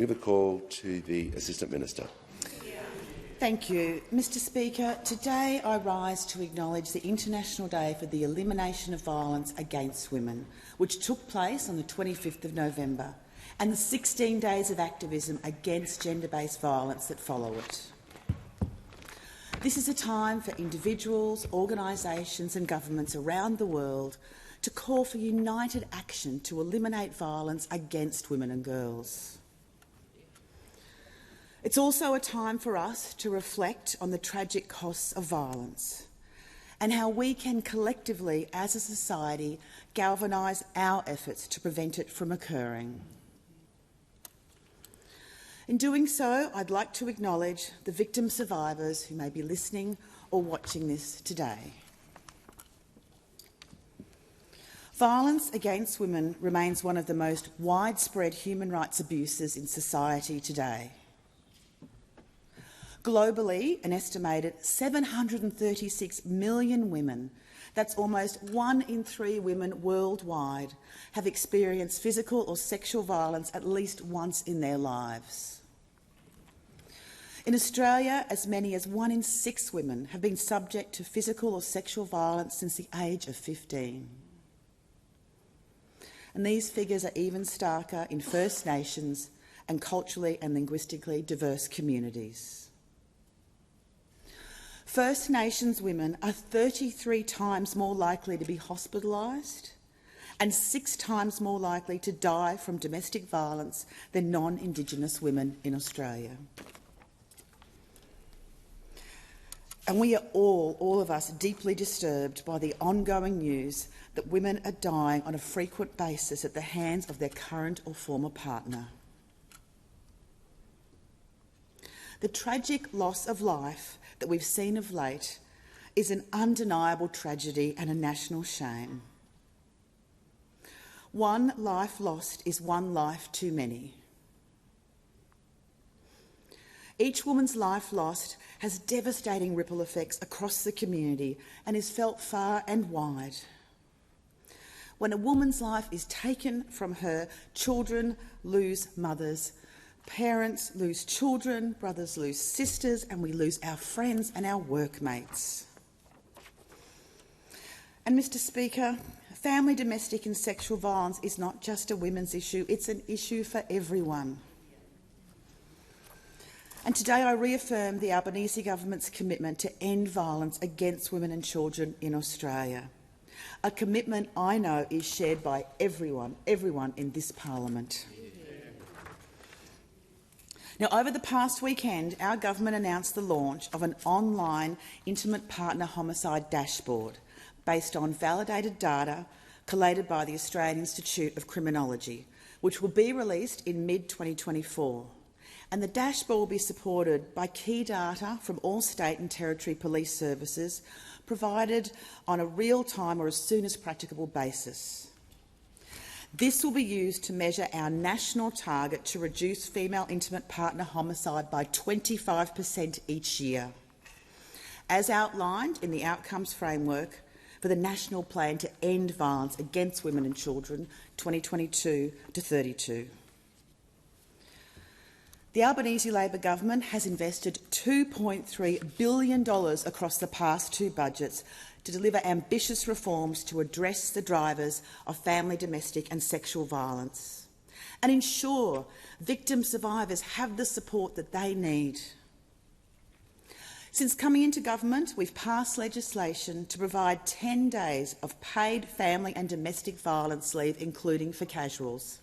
Move a call to the Assistant Minister. Thank you. Mr Speaker, today I rise to acknowledge the International Day for the Elimination of Violence Against Women, which took place on the 25th of November, and the 16 Days of Activism against gender-based violence that follow it. This is a time for individuals, organisations and governments around the world to call for united action to eliminate violence against women and girls. It's also a time for us to reflect on the tragic costs of violence and how we can collectively, as a society, galvanise our efforts to prevent it from occurring. In doing so, I'd like to acknowledge the victim survivors who may be listening or watching this today. Violence against women remains one of the most widespread human rights abuses in society today. Globally, an estimated 736 million women, that's almost 1 in 3 women worldwide, have experienced physical or sexual violence at least once in their lives. In Australia, as many as 1 in 6 women have been subject to physical or sexual violence since the age of 15. And these figures are even starker in First Nations and culturally and linguistically diverse communities. First Nations women are 33 times more likely to be hospitalised and 6 times more likely to die from domestic violence than non-Indigenous women in Australia. And we are all of us, deeply disturbed by the ongoing news that women are dying on a frequent basis at the hands of their current or former partner. The tragic loss of life that we've seen of late is an undeniable tragedy and a national shame. One life lost is one life too many. Each woman's life lost has devastating ripple effects across the community and is felt far and wide. When a woman's life is taken from her, children lose mothers, parents lose children, brothers lose sisters, and we lose our friends and our workmates. And Mr Speaker, family, domestic and sexual violence is not just a women's issue, it's an issue for everyone. And today I reaffirm the Albanese government's commitment to end violence against women and children in Australia, a commitment I know is shared by everyone in this parliament. Now, over the past weekend, our government announced the launch of an online intimate partner homicide dashboard based on validated data collated by the Australian Institute of Criminology, which will be released in mid-2024. And the dashboard will be supported by key data from all state and territory police services, provided on a real-time or as soon as practicable basis. This will be used to measure our national target to reduce female intimate partner homicide by 25% each year, as outlined in the outcomes framework for the National Plan to End Violence Against Women and Children 2022 to 32. The Albanese Labor government has invested $2.3 billion across the past 2 budgets to deliver ambitious reforms to address the drivers of family, domestic and sexual violence and ensure victim survivors have the support that they need. Since coming into government, we've passed legislation to provide 10 days of paid family and domestic violence leave, including for casuals.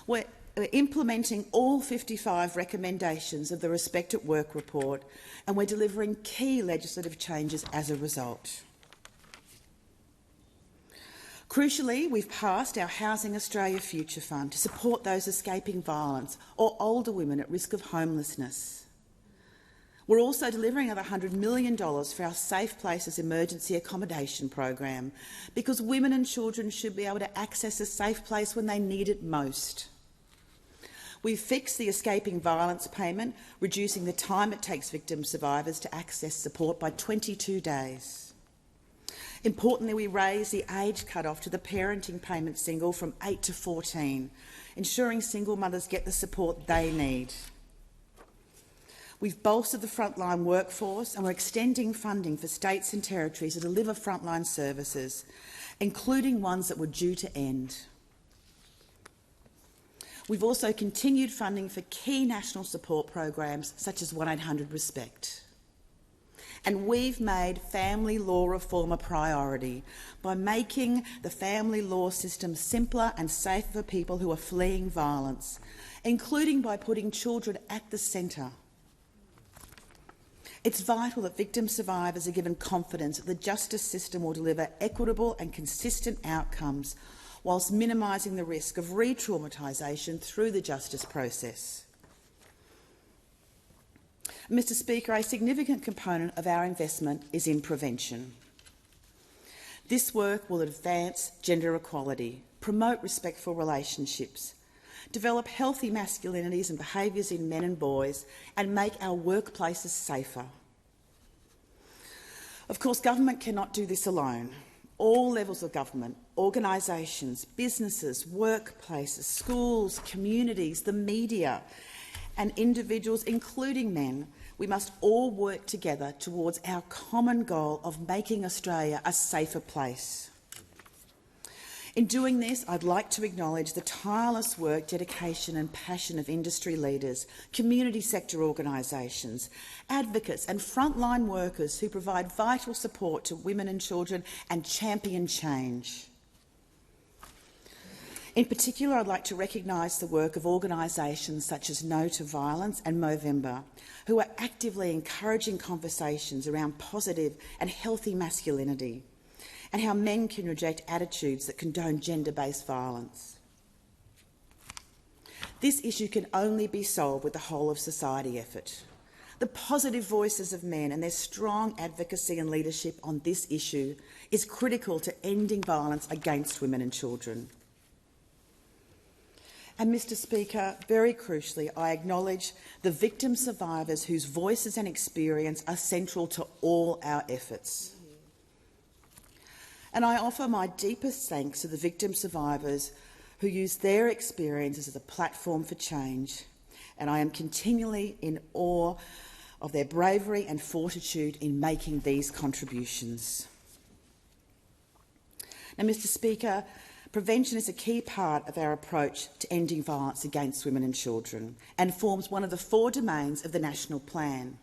We're implementing all 55 recommendations of the Respect at Work report, and we're delivering key legislative changes as a result. Crucially, we've passed our Housing Australia Future Fund to support those escaping violence or older women at risk of homelessness. We're also delivering another $100 million for our Safe Places Emergency Accommodation program, because women and children should be able to access a safe place when they need it most. We've fixed the escaping violence payment, reducing the time it takes victim survivors to access support by 22 days. Importantly, we raised the age cut-off to the parenting payment single from 8 to 14, ensuring single mothers get the support they need. We've bolstered the frontline workforce and we're extending funding for states and territories to deliver frontline services, including ones that were due to end. We've also continued funding for key national support programs such as 1800RESPECT. And we've made family law reform a priority by making the family law system simpler and safer for people who are fleeing violence, including by putting children at the centre. It's vital that victim survivors are given confidence that the justice system will deliver equitable and consistent outcomes whilst minimising the risk of re-traumatisation through the justice process. Mr. Speaker, a significant component of our investment is in prevention. This work will advance gender equality, promote respectful relationships, develop healthy masculinities and behaviours in men and boys, and make our workplaces safer. Of course, government cannot do this alone. All levels of government, organisations, businesses, workplaces, schools, communities, the media, and individuals, including men, we must all work together towards our common goal of making Australia a safer place. In doing this, I'd like to acknowledge the tireless work, dedication and passion of industry leaders, community sector organisations, advocates and frontline workers who provide vital support to women and children and champion change. In particular, I'd like to recognise the work of organisations such as No to Violence and Movember, who are actively encouraging conversations around positive and healthy masculinity, and how men can reject attitudes that condone gender-based violence. This issue can only be solved with the whole of society effort. The positive voices of men and their strong advocacy and leadership on this issue is critical to ending violence against women and children. And, Mr. Speaker, very crucially, I acknowledge the victim survivors whose voices and experience are central to all our efforts. And I offer my deepest thanks to the victim survivors who use their experiences as a platform for change, and I am continually in awe of their bravery and fortitude in making these contributions. Now, Mr. Speaker, prevention is a key part of our approach to ending violence against women and children and forms one of the 4 domains of the National Plan.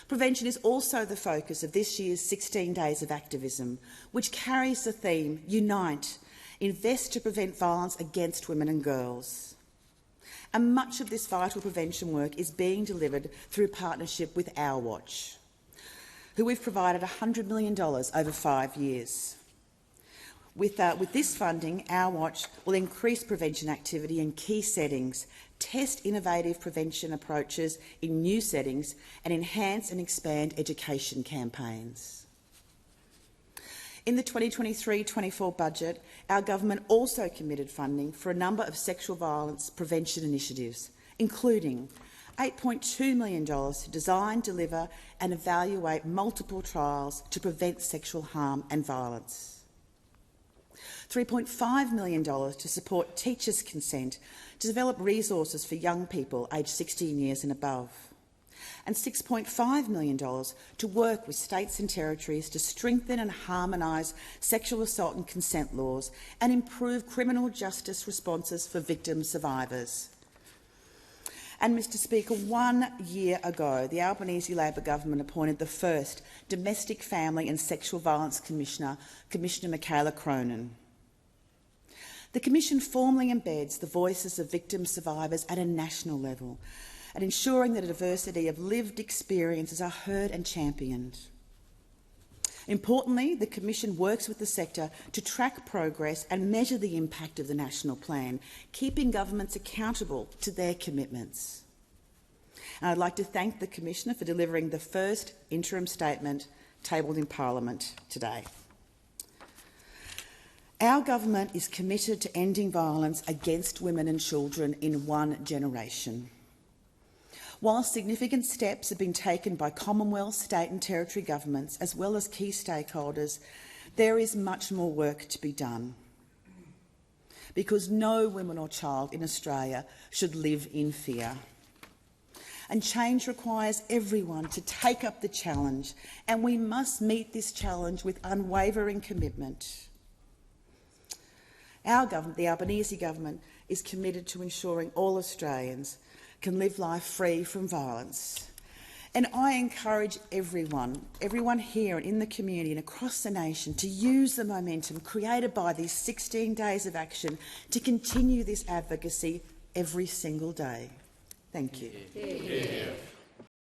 Prevention is also the focus of this year's 16 Days of Activism, which carries the theme Unite, Invest to Prevent Violence Against Women and Girls. And much of this vital prevention work is being delivered through partnership with Our Watch, who we've provided $100 million over 5 years. With this funding, Our Watch will increase prevention activity in key settings, test innovative prevention approaches in new settings, and enhance and expand education campaigns. In the 2023-24 budget, our government also committed funding for a number of sexual violence prevention initiatives, including $8.2 million to design, deliver and evaluate multiple trials to prevent sexual harm and violence, $3.5 million to support teachers' consent to develop resources for young people aged 16 years and above, and $6.5 million to work with states and territories to strengthen and harmonise sexual assault and consent laws and improve criminal justice responses for victim survivors. And, Mr. Speaker, 1 year ago, the Albanese Labor government appointed the first Domestic, Family and Sexual Violence Commissioner, Commissioner Michaela Cronin. The Commission formally embeds the voices of victim survivors at a national level and ensuring that a diversity of lived experiences are heard and championed. Importantly, the Commission works with the sector to track progress and measure the impact of the National Plan, keeping governments accountable to their commitments. And I'd like to thank the Commissioner for delivering the first interim statement tabled in Parliament today. Our government is committed to ending violence against women and children in 1 generation. While significant steps have been taken by Commonwealth, state and territory governments, as well as key stakeholders, there is much more work to be done. because no woman or child in Australia should live in fear. And change requires everyone to take up the challenge, and we must meet this challenge with unwavering commitment. Our government, the Albanese government, is committed to ensuring all Australians can live life free from violence. And I encourage everyone here and in the community and across the nation to use the momentum created by these 16 days of action to continue this advocacy every single day. Thank you. Yeah.